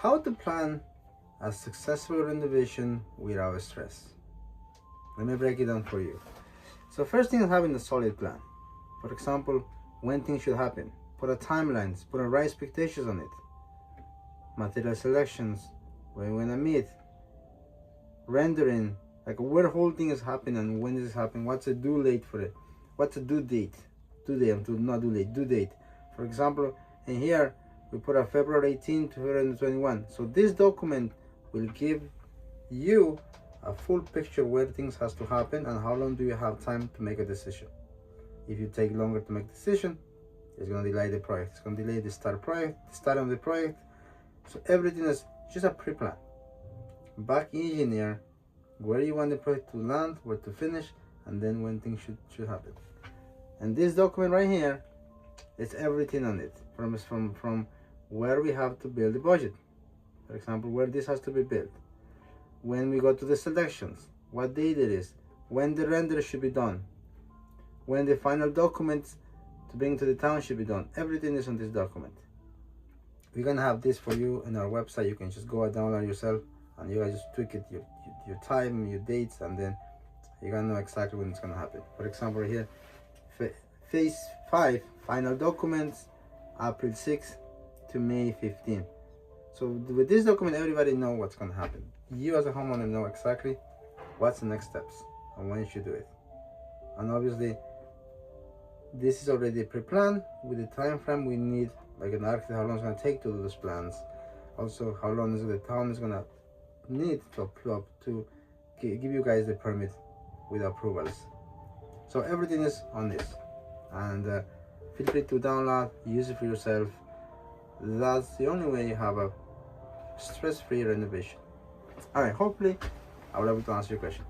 How to plan a successful renovation without stress. Let me break it down for you. So first thing is having a solid plan. For example, when things should happen. Put a timelines, put a right expectations on it. Material selections, when we're gonna meet. Rendering, like where whole thing is happening and when is it happening, what's the due date for it, what's the due date, not due late, due date. For example, in here we put a February 18 2021. So this document will give you a full picture where things has to happen and how long do you have time to make a decision. If you take longer to make a decision, it's going to delay the project, it's going to delay the start of the project. So everything is just a pre-plan. Back engineer where you want the project to land, where to finish, and then when things should happen. And this document right here, it's everything on it, from where we have to build the budget. For example, where this has to be built, when we go to the selections, what date it is, when the render should be done, when the final documents to bring to the town should be done. Everything is on this document. We're gonna have this for you in our website. You can just go and download yourself, and you guys just tweak it, your time, your dates, and then you're gonna know exactly when it's gonna happen. For example, here, phase 5, final documents, April 6 to May 15. So with this document, everybody know what's gonna happen. You as a homeowner know exactly what's the next steps and when you should do it. And obviously, this is already pre-planned with the time frame we need, like an architect, how long it's gonna take to do those plans. Also, how long is the town is gonna need to give you guys the permit with approvals. So everything is on this, and feel free to download, use it for yourself. That's the only way you have a stress-free renovation. All right, hopefully I will be able to answer your question.